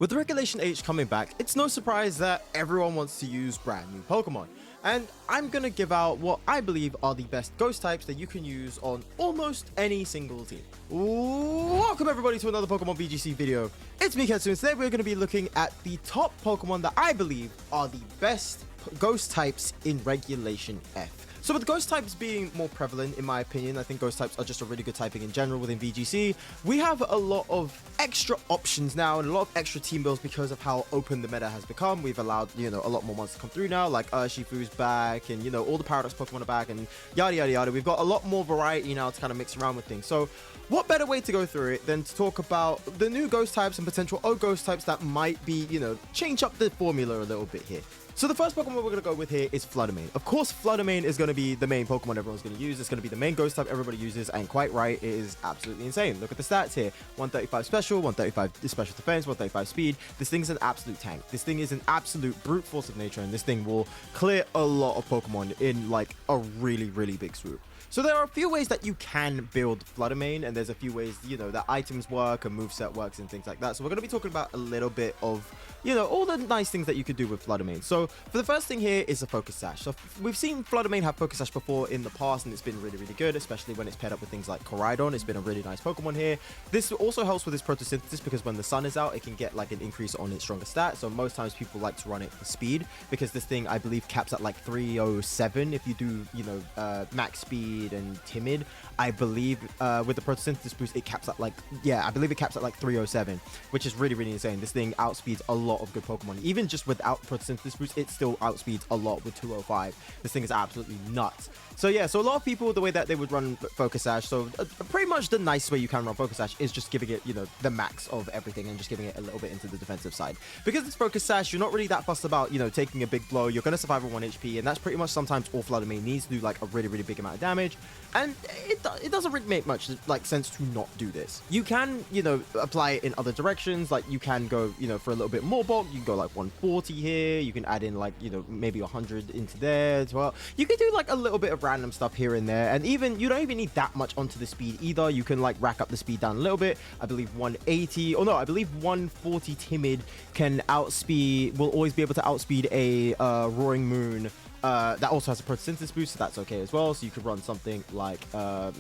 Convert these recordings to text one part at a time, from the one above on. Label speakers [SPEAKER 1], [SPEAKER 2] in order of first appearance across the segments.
[SPEAKER 1] With Regulation H coming back, it's no surprise that everyone wants to use brand new Pokemon. And I'm gonna give out what I believe are the best ghost types that you can use on almost any single team. Welcome everybody to another Pokemon VGC video. It's me, Ketsu, and today we're gonna be looking at the top Pokemon that I believe are the best ghost types in Regulation F. So with ghost types being more prevalent, in my opinion, I think ghost types are just a really good typing in general within VGC. We have a lot of extra options now and a lot of extra team builds because of how open the meta has become. We've allowed, a lot more monsters to come through now, like Urshifu's back and, all the Paradox Pokemon are back and yada, yada, yada. We've got a lot more variety now to kind of mix around with things. So what better way to go through it than to talk about the new ghost types and potential old ghost types that might be, change up the formula a little bit here. So the first Pokemon we're going to go with here is Fluttermane. Of course, Fluttermane is going to be the main Pokemon everyone's going to use. It's going to be the main ghost type everybody uses, and quite right, it is absolutely insane. Look at the stats here. 135 special, 135 special defense, 135 speed. This thing is an absolute tank. This thing is an absolute brute force of nature, and this thing will clear a lot of Pokemon in like a really, really big swoop. So there are a few ways that you can build Fluttermane, and there's a few ways, that items work and moveset works and things like that. So we're going to be talking about a little bit of, all the nice things that you could do with Fluttermane. So for the first thing here is a Focus Sash. So we've seen Fluttermane have Focus Sash before in the past, and it's been really, really good, especially when it's paired up with things like Koraidon. It's been a really nice Pokemon here. This also helps with its photosynthesis because when the sun is out, it can get like an increase on its stronger stat. So most times people like to run it for speed because this thing, I believe, caps at like 307 if you do, max speed and timid. I believe with the photosynthesis boost it caps at like, I believe it caps at like 307, which is really, really insane. This thing outspeeds a lot of good Pokemon. Even just without photosynthesis boost, it still outspeeds a lot with 205. This thing is absolutely nuts. So yeah, so a lot of people, the way that they would run Focus Sash, so pretty much the nice way you can run Focus Sash is just giving it, the max of everything and just giving it a little bit into the defensive side. Because it's Focus Sash, you're not really that fussed about, taking a big blow. You're going to survive on 1 HP, and that's pretty much sometimes all Fluttermane needs to do, like a really, really big amount of damage. And it doesn't really make much like sense to not do this. You can, apply it in other directions. Like you can go, for a little bit more bulk. You can go like 140 here. You can add in like, maybe 100 into there as well. You can do like a little bit of random stuff here and there. And even, you don't even need that much onto the speed either. You can like rack up the speed down a little bit. I believe 180, or no, I believe 140 timid can outspeed, will always be able to outspeed a Roaring Moon. That also has a photosynthesis boost, so that's okay as well. So you could run something like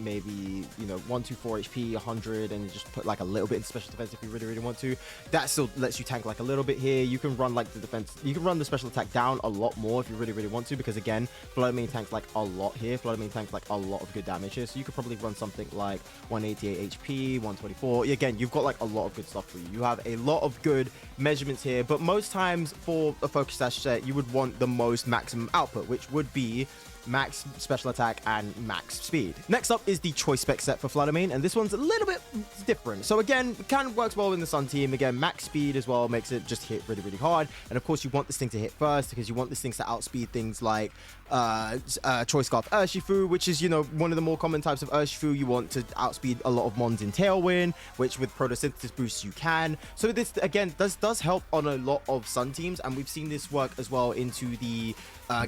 [SPEAKER 1] maybe 124 HP, 100, and just put like a little bit in special defense if you really, really want to. That still lets you tank like a little bit here. You can run like the defense, you can run the special attack down a lot more if you really, really want to, because again, Fluttermane tanks like a lot here. Fluttermane tanks like a lot of good damage here, so you could probably run something like 188 HP, 124. Again, you've got like a lot of good stuff for you. You have a lot of good measurements here, but most times for a Focus Sash set, you would want the most maximum output, which would be max special attack and max speed. Next up is the Choice Spec set for Fluttermane, and this one's a little bit different. So again, kind of works well in the Sun team. Again, max speed as well makes it just hit really, really hard. And of course, you want this thing to hit first because you want this thing to outspeed things like Choice Scarf Urshifu, which is, one of the more common types of Urshifu. You want to outspeed a lot of Mons in Tailwind, which with photosynthesis boosts you can. So this, again, does help on a lot of Sun teams, and we've seen this work as well into the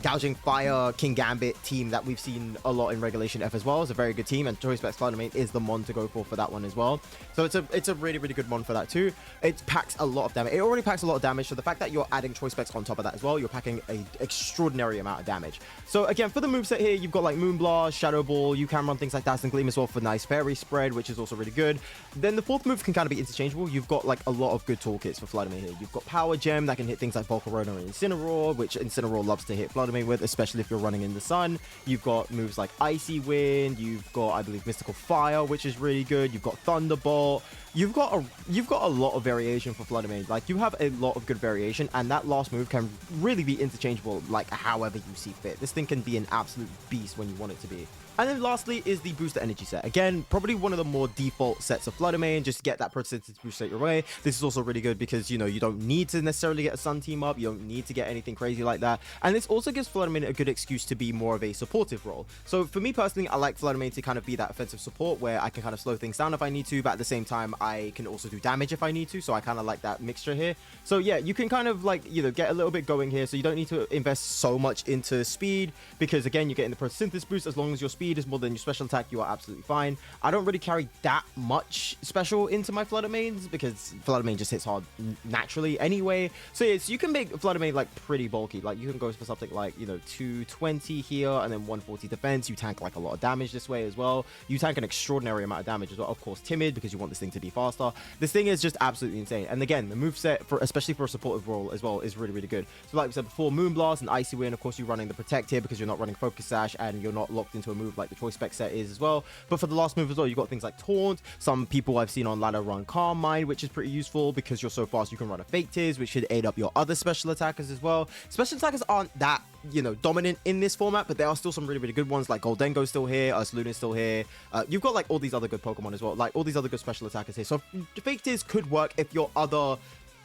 [SPEAKER 1] Gouging Fire King Gambit team that we've seen a lot in Regulation F as well. It's a very good team, and Choice Spec Fluttermane is the mon to go for that one as well. So it's a really, really good mon for that too. It packs a lot of damage. It already packs a lot of damage, so the fact that you're adding Choice Specs on top of that as well, you're packing an extraordinary amount of damage. So again, for the moveset here, you've got like Moonblast, Shadow Ball, you can run things like Dazzling Gleam as well for nice Fairy Spread, which is also really good. Then the fourth move can kind of be interchangeable. You've got like a lot of good toolkits for Fluttermane here. You've got Power Gem that can hit things like Volcarona and Incineroar, which Incineroar loves to hit Fluttermane with, especially if you're running in the sun. You've got moves like Icy Wind. You've got, I believe, Mystical Fire, which is really good. You've got Thunderbolt. You've got a lot of variation for Fluttermane. Like, you have a lot of good variation, and that last move can really be interchangeable, like however you see fit. This thing can be an absolute beast when you want it to be. And then lastly is the Booster Energy set. Again, probably one of the more default sets of Fluttermane, just to get that photosynthesis boost straight away. This is also really good because, you don't need to necessarily get a Sun team up. You don't need to get anything crazy like that. And this also gives Fluttermane a good excuse to be more of a supportive role. So for me personally, I like Fluttermane to kind of be that offensive support where I can kind of slow things down if I need to, but at the same time, I can also do damage if I need to, so I kind of like that mixture here. So yeah, you can kind of like, you know, get a little bit going here, so you don't need to invest so much into speed, because again, you're getting the photosynthesis boost. As long as your speed is more than your special attack, you are absolutely fine. I don't really carry that much special into my Flutter Mains, because Flutter Mane just hits hard naturally anyway. So yeah, so you can make Flutter Mane like pretty bulky. Like you can go for something like, you know, 220 here and then 140 defense. You tank like a lot of damage this way as well. You tank an extraordinary amount of damage as well. Of course, timid, because you want this thing to be faster. This thing is just absolutely insane. And again, the moveset, for especially for a supportive role as well, is really, really good. So like we said before, Moonblast and Icy Wind, of course, you're running the Protect here because you're not running Focus Sash and you're not locked into a move like the Choice Spec set is as well. But for the last move as well, you've got things like Taunt. Some people I've seen on ladder run Calm Mind, which is pretty useful because you're so fast. You can run a Fake Tears, which should aid up your other special attackers as well. Special attackers aren't that, you know, dominant in this format, but there are still some really, really good ones. Like Goldengo's still here, Luna's still here. You've got like all these other good Pokemon as well, like all these other good special attackers here. So Fake Tears could work if your other,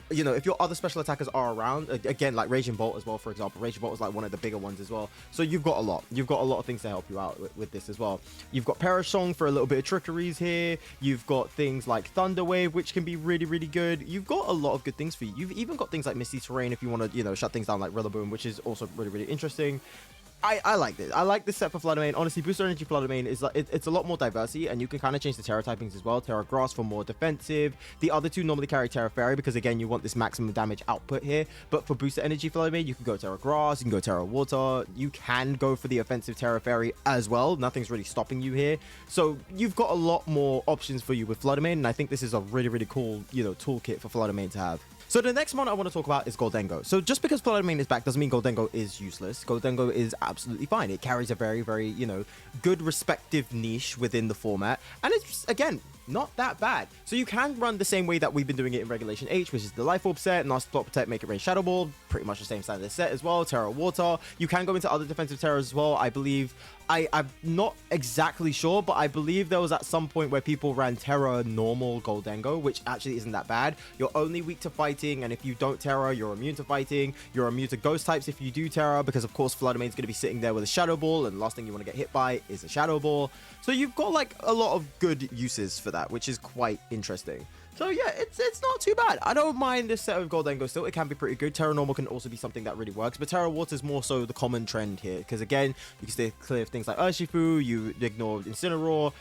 [SPEAKER 1] you know, if your other special attackers are around. Again, like Raging Bolt as well, for example. Raging Bolt is like one of the bigger ones as well. So you've got a lot. You've got a lot of things to help you out with this as well. You've got Perish Song for a little bit of trickeries here. You've got things like Thunder Wave, which can be really, really good. You've got a lot of good things for you. You've even got things like Misty Terrain if you want to, you know, shut things down like Rillaboom, which is also really, really interesting. I like this. I like this set for Flutter Mane. Honestly, Booster Energy Flutter Mane is like, it's a lot more diversity, and you can kind of change the Terra typings as well. Terra Grass for more defensive. The other two normally carry Terra Fairy because again, you want this maximum damage output here. But for Booster Energy Flutter Mane, you can go Terra Grass, you can go Terra Water. You can go for the offensive Terra Fairy as well. Nothing's really stopping you here. So you've got a lot more options for you with Flutter Mane, and I think this is a really, really cool, you know, toolkit for Flutter Mane to have. So the next one I want to talk about is Goldengo. So just because Flutter Mane is back doesn't mean Goldengo is useless. Goldengo is absolutely fine. It carries a very, very, you know, good respective niche within the format. And it's, again, not that bad. So you can run the same way that we've been doing it in Regulation H, which is the Life Orb set, Nasty Plot, Protect, Make It Rain, Shadow Ball, pretty much the same standard set as well, Terra Water. You can go into other defensive Terras as well. I believe, I'm not exactly sure, but I believe there was at some point where people ran Terra normal Goldengo, which actually isn't that bad. You're only weak to fighting, and if you don't Terra, you're immune to fighting. You're immune to ghost types if you do Terra, because of course Flutter Mane's going to be sitting there with a Shadow Ball, and the last thing you want to get hit by is a Shadow Ball. So you've got like a lot of good uses for that, which is quite interesting. So yeah, it's not too bad. I don't mind this set of Goldengo still. It can be pretty good. Terra Normal can also be something that really works, but Terra Water is more so the common trend here, because again, you can stay clear of things like Urshifu, you ignore Incineroar.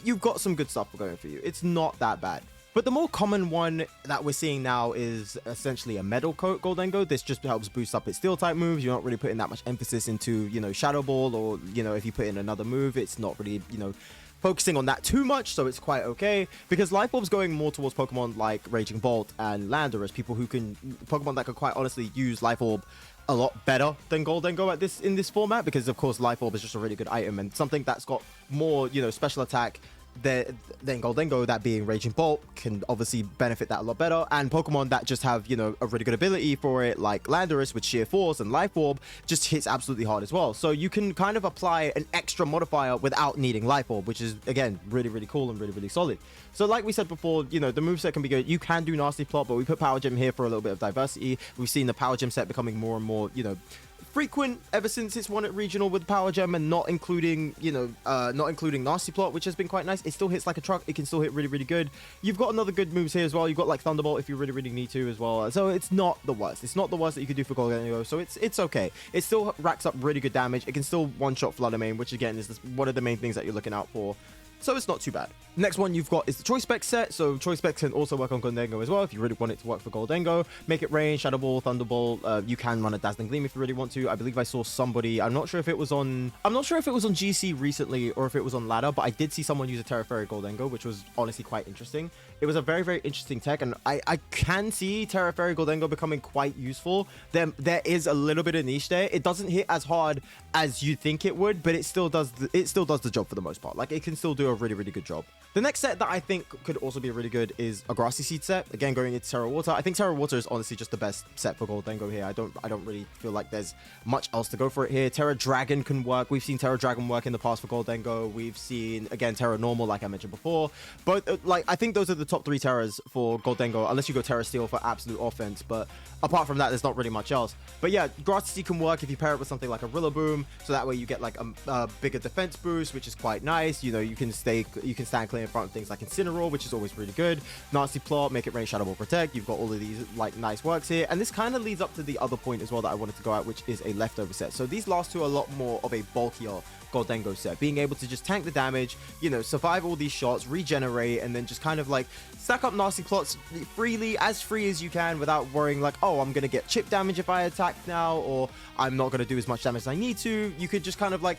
[SPEAKER 1] You've got some good stuff going for you. It's not that bad. But the more common one that we're seeing now is essentially a Metal Coat Goldengo. This just helps boost up its Steel type moves. You're not really putting that much emphasis into, you know, Shadow Ball, or, you know, if you put in another move, it's not really, you know, focusing on that too much, so it's quite okay, because Life Orb's going more towards Pokemon like Raging Bolt and Landorus, Pokemon that can quite honestly use Life Orb a lot better than Goldengo in this format, because of course Life Orb is just a really good item and something that's got more, you know, special attack then Goldengo, that being Raging Bolt, can obviously benefit that a lot better. And Pokemon that just have, you know, a really good ability for it, like Landorus with Sheer Force and Life Orb, just hits absolutely hard as well. So you can kind of apply an extra modifier without needing Life Orb, which is, again, really, really cool and really, really solid. So like we said before, you know, the moveset can be good. You can do Nasty Plot, but we put Power Gem here for a little bit of diversity. We've seen the Power Gem set becoming more and more, you know, frequent ever since it's won at regional with Power Gem, and not including, you know, not including Nasty Plot, which has been quite nice. It still hits like a truck. It can still hit really, really good. You've got another good moves here as well. You've got like Thunderbolt if you really, really need to as well. So it's not the worst. It's not the worst that you could do for Goldengo. So it's okay. It still racks up really good damage. It can still one-shot Flutter Mane, which again is one of the main things that you're looking out for. So it's not too bad. Next one you've got is the Choice Spec set. So Choice Spec can also work on Goldengo as well if you really want it to work for Goldengo. Make It Rain, Shadow Ball, Thunderbolt. You can run a Dazzling Gleam if you really want to. I believe I saw somebody, I'm not sure if it was on GC recently or if it was on ladder, but I did see someone use a Terra Fairy Goldengo, which was honestly quite interesting. It was a very, very interesting tech, and I can see Terra Fairy Goldengo becoming quite useful. There is a little bit of niche there. It doesn't hit as hard as you think it would, but it still does the job for the most part. Like, it can still do a really, really good job. The next set that I think could also be really good is a Grassy Seed set. Again, going into Terra Water. I think Terra Water is honestly just the best set for Goldengo here. I don't really feel like there's much else to go for it here. Terra Dragon can work. We've seen Terra Dragon work in the past for Goldengo. We've seen, again, Terra Normal, like I mentioned before. But like, I think those are the top three Terras for Goldengo, unless you go Terra Steel for absolute offense. But apart from that, there's not really much else. But yeah, Grassy Seed can work if you pair it with something like a Rillaboom, so that way you get like a bigger defense boost, which is quite nice. You know, you can stand clear in front of things like Incineroar, which is always really good. Nasty Plot, make it rain, Shadow Ball, protect. You've got all of these like nice works here, and this kind of leads up to the other point as well that I wanted to go at, which is a leftover set. So these last two are a lot more of a bulkier Gholdengo set, being able to just tank the damage, you know, survive all these shots, regenerate, and then just kind of like stack up Nasty Plots freely, as free as you can, without worrying like, oh, I'm gonna get chip damage if I attack now, or I'm not gonna do as much damage as I need to. You could just kind of like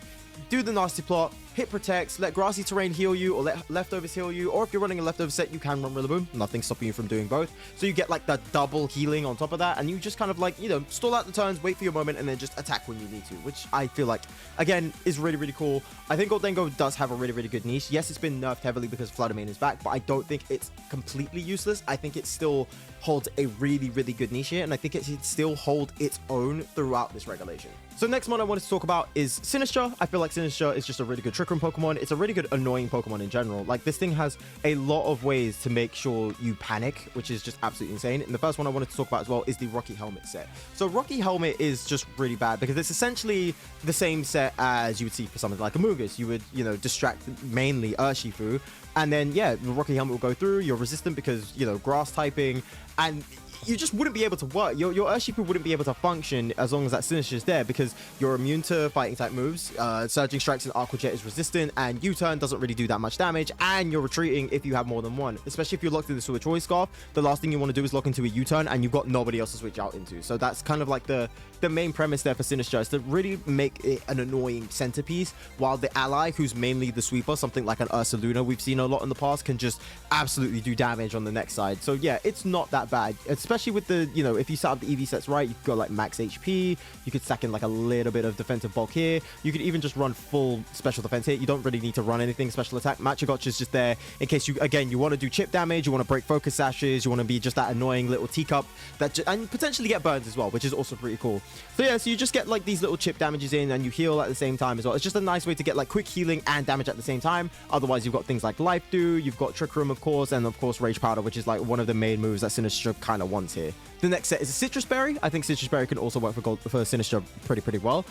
[SPEAKER 1] do the Nasty Plot, hit protects, let Grassy Terrain heal you, or let Leftovers heal you, or if you're running a Leftover set, you can run Rillaboom. Nothing's stopping you from doing both. So you get like the double healing on top of that, and you just kind of like, you know, stall out the turns, wait for your moment, and then just attack when you need to, which I feel like, again, is really, really cool. I think Gholdengo does have a really, really good niche. Yes, it's been nerfed heavily because Flutter Mane is back, but I don't think it's completely useless. I think it still holds a really, really good niche here, and I think it should still hold its own throughout this regulation. So next one I wanted to talk about is Sinistcha. I feel like Sinistcha is just a really good Trick Room Pokemon. It's a really good annoying Pokemon in general. Like, this thing has a lot of ways to make sure you panic, which is just absolutely insane. And the first one I wanted to talk about as well is the Rocky Helmet set. So Rocky Helmet is just really bad because it's essentially the same set as you would see for something like Amoonguss. You would, you know, distract mainly Urshifu, and then yeah, the Rocky Helmet will go through. You're resistant because, you know, grass typing, and you just wouldn't be able to work. Your Urshifu wouldn't be able to function as long as that Sinistcha is there, because you're immune to fighting type moves. Surging Strikes and Aqua Jet is resistant, and U-Turn doesn't really do that much damage, and you're retreating if you have more than one. Especially if you're locked into a Choice Scarf, the last thing you want to do is lock into a U-Turn, and you've got nobody else to switch out into. So that's kind of like the main premise there for Sinistcha, is to really make it an annoying centerpiece, while the ally, who's mainly the sweeper, something like an Ursaluna we've seen a lot in the past, can just absolutely do damage on the next side. So yeah, it's not that bad, especially with the, you know, if you set up the EV sets right, you could go like max HP, you could stack in like a little bit of defensive bulk here, you could even just run full special defense here. You don't really need to run anything special attack. Machagotch is just there in case you, again, you want to do chip damage, you want to break focus sashes, you want to be just that annoying little teacup that and potentially get burns as well, which is also pretty cool. So yeah, so you just get like these little chip damages in, and you heal at the same time as well. It's just a nice way to get like quick healing and damage at the same time. Otherwise, you've got things like Life Dew, you've got Trick Room, of course, and of course Rage Powder, which is like one of the main moves that Sinistcha kind of wants here. The next set is a Citrus Berry. I think Citrus Berry can also work for Sinistcha pretty well.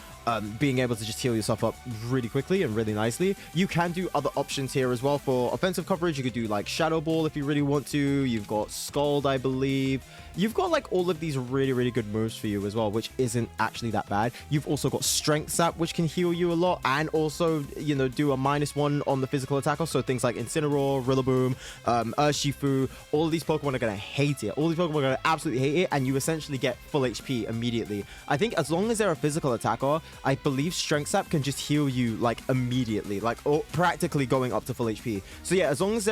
[SPEAKER 1] Being able to just heal yourself up really quickly and really nicely. You can do other options here as well for offensive coverage. You could do like Shadow Ball if you really want to. You've got Scald, I believe. You've got like all of these really good moves for you as well, which isn't actually that bad. You've also got Strength Sap, which can heal you a lot, and also, you know, do a -1 on the physical attack. So things like Incineroar, Rillaboom, Urshifu, all of these Pokemon are going to hate it. All these Pokemon are going to absolutely hate it, and you essentially get full HP immediately. I think as long as they're a physical attacker, I believe Strength Sap can just heal you like immediately, like practically going up to full HP. So yeah, as long as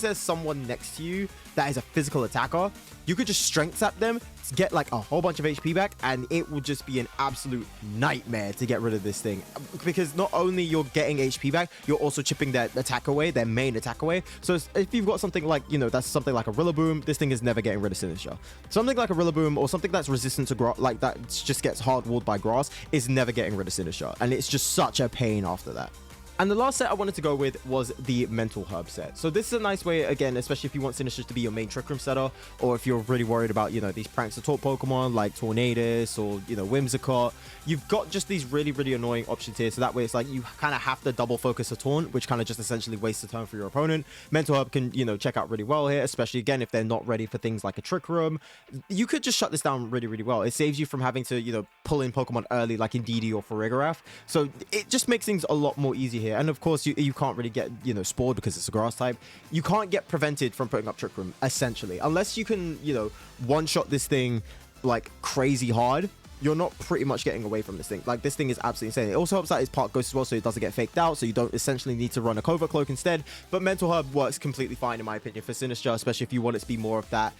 [SPEAKER 1] there's someone next to you that is a physical attacker, you could just Strength Sap them, get like a whole bunch of HP back, and it will just be an absolute nightmare to get rid of this thing, because not only you're getting HP back, you're also chipping their attack away, their main attack away. So if you've got something like, you know, that's something like a Rillaboom, this thing is never getting rid of Sinistcha. Something like a Rillaboom or something that's resistant to grass, like that just gets hard walled by grass, is never getting rid of Sinistcha, and it's just such a pain after that. And the last set I wanted to go with was the Mental Herb set. So this is a nice way, again, especially if you want Sinistcha to be your main Trick Room setter, or if you're really worried about, you know, these pranks to taunt Pokemon like Tornadus or, you know, Whimsicott. You've got just these really annoying options here. So that way it's like you kind of have to double focus a taunt, which kind of just essentially wastes a turn for your opponent. Mental Herb can, you know, check out really well here, especially again if they're not ready for things like a Trick Room. You could just shut this down really well. It saves you from having to, you know, pull in Pokemon early like Indeedee or Farigiraf. So it just makes things a lot more easy here. And of course, you can't really get, you know, Spored because it's a grass type. You can't get prevented from putting up Trick Room, essentially. Unless you can, you know, one-shot this thing like crazy hard, you're not pretty much getting away from this thing. Like, this thing is absolutely insane. It also helps that it's Part Ghost as well, so it doesn't get faked out, so you don't essentially need to run a Covert Cloak instead. But Mental Herb works completely fine, in my opinion, for Sinistcha, especially if you want it to be more of that,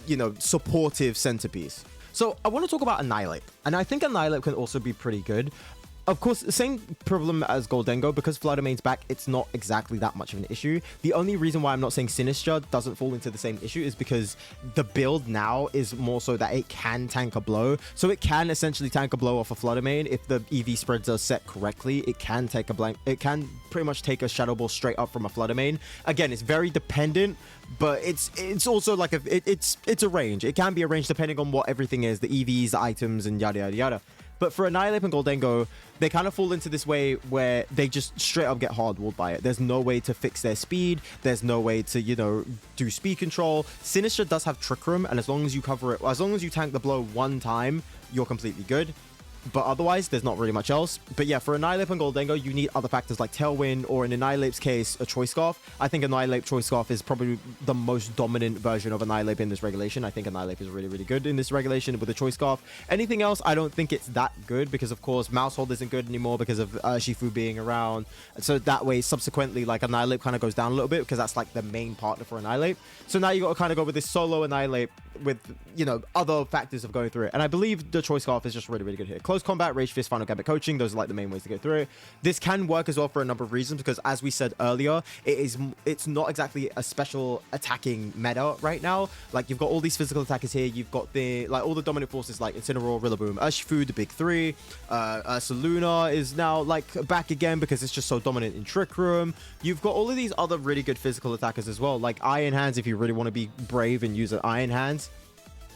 [SPEAKER 1] you know, supportive centerpiece. So I want to talk about Annihilape, and I think Annihilape can also be pretty good. Of course, the same problem as Gholdengo, because Flutter Mane's back, it's not exactly that much of an issue. The only reason why I'm not saying Sinistcha doesn't fall into the same issue is because the build now is more so that it can tank a blow. So it can essentially tank a blow off a Flutter Mane. If the EV spreads are set correctly, it can take a blank. It can pretty much take a Shadow Ball straight up from a Flutter Mane. Again, it's very dependent, but it's also like it's a range. It can be a range depending on what everything is, the EVs, the items, and yada. But for Annihilape and Gholdengo, they kind of fall into this way where they just straight up get hardwalled by it. There's no way to fix their speed. There's no way to, you know, do speed control. Sinistcha does have Trick Room, and as long as you cover it, as long as you tank the blow one time, you're completely good. But otherwise, there's not really much else. But yeah, for Annihilape and Gholdengo, you need other factors like Tailwind, or in Annihilape's case, a Choice Scarf. I think Annihilape Choice Scarf is probably the most dominant version of Annihilape in this regulation. I think Annihilape is really, really good in this regulation with the Choice Scarf. Anything else, I don't think it's that good because, of course, Maushold isn't good anymore because of Urshifu being around. So that way, subsequently, like Annihilape kind of goes down a little bit because that's like the main partner for Annihilape. So now you got to kind of go with this solo Annihilape with, you know, other factors of going through it. And I believe the Choice Scarf is just really, really good here. Close Combat, Rage Fist, Final Gambit Coaching, those are like the main ways to go through it. This can work as well for a number of reasons because, as we said earlier, it's not exactly a special attacking meta right now. Like, you've got all these physical attackers here. You've got the, like, all the dominant forces like Incineroar, Rillaboom, Urshifu, the big three. Ursaluna is now like back again because it's just so dominant in Trick Room. You've got all of these other really good physical attackers as well, like Iron Hands if you really want to be brave and use an Iron Hands.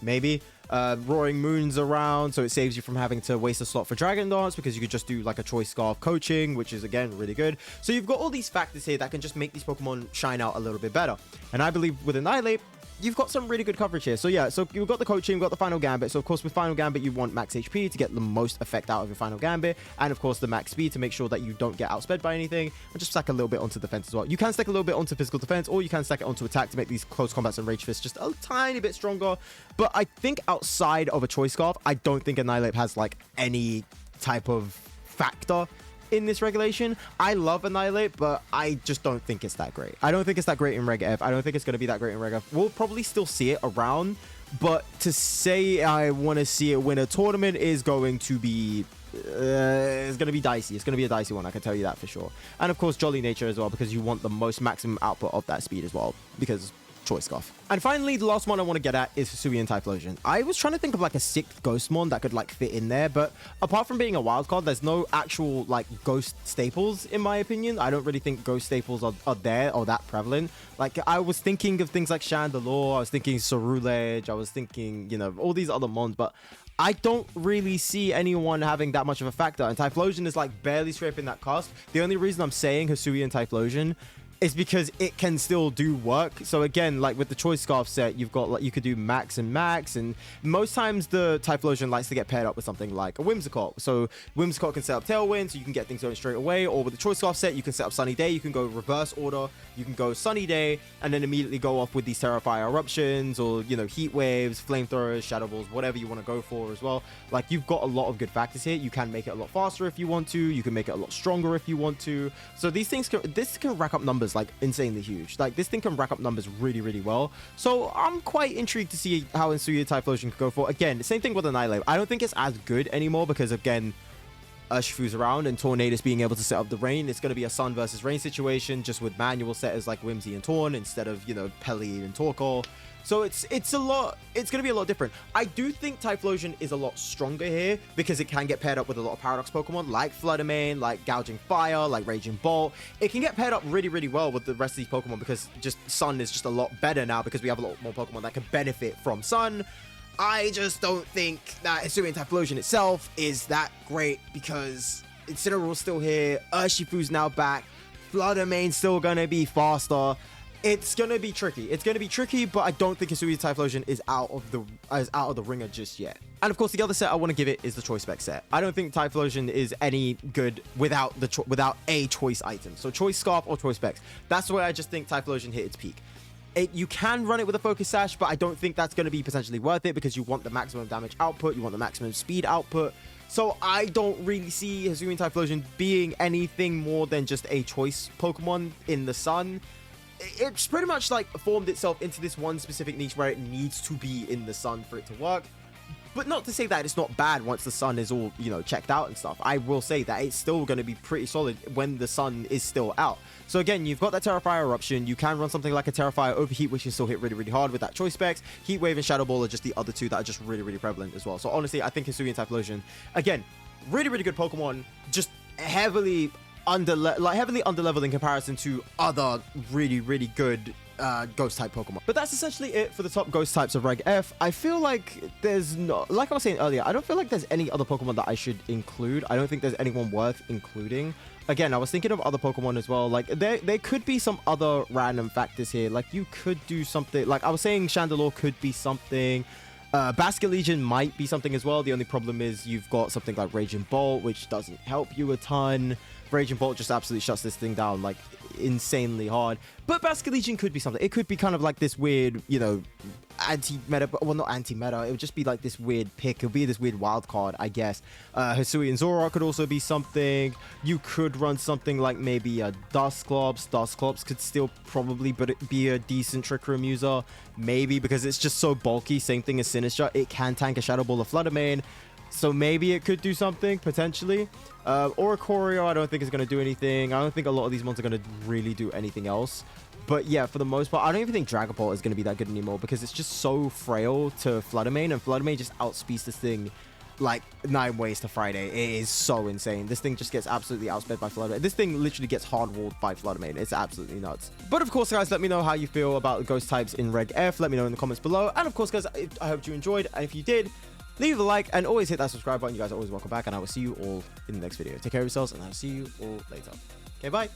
[SPEAKER 1] Maybe Roaring Moon's around, so it saves you from having to waste a slot for Dragon Dance because you could just do like a Choice Scarf coaching, which is again really good. So you've got all these factors here that can just make these Pokemon shine out a little bit better. And I believe with Annihilape, you've got some really good coverage here. So yeah, so you've got the coaching, you've got the Final Gambit. So of course with Final Gambit, you want max HP to get the most effect out of your Final Gambit. And of course the max speed to make sure that you don't get outsped by anything. And just stack a little bit onto defense as well. You can stack a little bit onto physical defense, or you can stack it onto attack to make these close combats and Rage Fists just a tiny bit stronger. But I think outside of a Choice Scarf, I don't think Annihilape has like any type of factor in this regulation. I love Annihilape, but I just don't think it's that great. I don't think it's that great in Reg F. I don't think it's going to be that great in Reg F. We'll probably still see it around, but to say I want to see it win a tournament is going to be it's going to be dicey. It's going to be a dicey one, I can tell you that for sure. And of course Jolly Nature as well, because you want the most maximum output of that speed as well, because Choice Scarf. And finally, the last one I want to get at is Hisuian Typhlosion. I was trying to think of like a sixth Ghostmon that could like fit in there, but apart from being a wild card, there's no actual like ghost staples in my opinion. I don't really think ghost staples are there or that prevalent. Like, I was thinking of things like Chandelure, I was thinking Cerulege, I was thinking, you know, all these other mons, but I don't really see anyone having that much of a factor, and Typhlosion is like barely scraping that cusp. The only reason I'm saying Hisuian Typhlosion is because it can still do work. So again, like with the Choice Scarf set, you've got like, you could do max, and most times the Typhlosion likes to get paired up with something like a Whimsicott. So Whimsicott can set up Tailwind, so you can get things going straight away, or with the Choice Scarf set, you can set up Sunny Day, you can go reverse order, you can go Sunny Day, and then immediately go off with these Terrafire Eruptions, or, you know, Heat Waves, Flamethrowers, Shadow Balls, whatever you want to go for as well. Like, you've got a lot of good factors here. You can make it a lot faster if you want to, you can make it a lot stronger if you want to. So these things this can rack up numbers like insanely huge. Like, this thing can rack up numbers really, really well. So I'm quite intrigued to see how Hisuian Typhlosion could go for. Again, the same thing with Annihilape. I don't think it's as good anymore because, again, Urshifu's around and Tornadus being able to set up the rain. It's going to be a sun versus rain situation, just with manual setters like Whimsy and Torn instead of, you know, Pelly and Torkoal. So it's going to be a lot different. I do think Typhlosion is a lot stronger here because it can get paired up with a lot of Paradox Pokemon like Fluttermane, like Gouging Fire, like Raging Bolt. It can get paired up really, really well with the rest of these Pokemon because just Sun is just a lot better now because we have a lot more Pokemon that can benefit from Sun. I just don't think that Hisuian Typhlosion itself is that great because Incineroar's still here, Urshifu's now back, Fluttermane's still going to be faster. It's going to be tricky. It's going to be tricky, but I don't think Hisuian Typhlosion is out of the ringer just yet. And of course, the other set I want to give it is the Choice Spec set. I don't think Typhlosion is any good without a choice item. So Choice Scarf or Choice Specs. That's where I just think Typhlosion hit its peak. You can run it with a Focus Sash, but I don't think that's going to be potentially worth it because you want the maximum damage output, you want the maximum speed output. So I don't really see Hisuian Typhlosion being anything more than just a choice Pokemon in the sun. It's pretty much like formed itself into this one specific niche where it needs to be in the sun for it to work. But not to say that it's not bad once the sun is all, you know, checked out and stuff. I will say that it's still going to be pretty solid when the sun is still out. So again, you've got that Terrafire Eruption. You can run something like a Terrafire Overheat, which can still hit really, really hard with that Choice Specs. Heat Wave and Shadow Ball are just the other two that are just really, really prevalent as well. So honestly, I think Hisuian Typhlosion, again, really, really good Pokemon, just heavily underleveled in comparison to other really, really good ghost type Pokemon. But that's essentially it for the top ghost types of Reg F. I feel like there's no, like I was saying earlier, I don't feel like there's any other Pokemon that I should include. I don't think there's anyone worth including. Again, I was thinking of other Pokemon as well. Like there could be some other random factors here. Like you could do something, like I was saying Chandelure could be something. Basculegion might be something as well. The only problem is you've got something like Raging Bolt, which doesn't help you a ton. Raging Bolt just absolutely shuts this thing down like insanely hard. But Basculegion could be something. It could be kind of like this weird, you know, anti-meta, well, not anti-meta. It would just be like this weird pick. It would be this weird wild card, I guess. Hisuian Zoroark could also be something. You could run something like maybe a Dusclops. Dusclops could still probably be a decent Trick Room user. Maybe because it's just so bulky. Same thing as Sinistcha. It can tank a Shadow Ball or Flutter Mane. So maybe it could do something, potentially. Oricorio, I don't think is going to do anything. I don't think a lot of these ones are going to really do anything else. But yeah, for the most part, I don't even think Dragapult is going to be that good anymore because it's just so frail to Flutter Mane, and Flutter Mane just outspeeds this thing like 9 ways to Friday. It is so insane. This thing just gets absolutely outsped by Flutter Mane. This thing literally gets hard-walled by Flutter Mane. It's absolutely nuts. But of course, guys, let me know how you feel about the ghost types in Reg F. Let me know in the comments below. And of course, guys, I hope you enjoyed. And if you did, leave a like and always hit that subscribe button. You guys are always welcome back, and I will see you all in the next video. Take care of yourselves, and I'll see you all later. Okay, bye.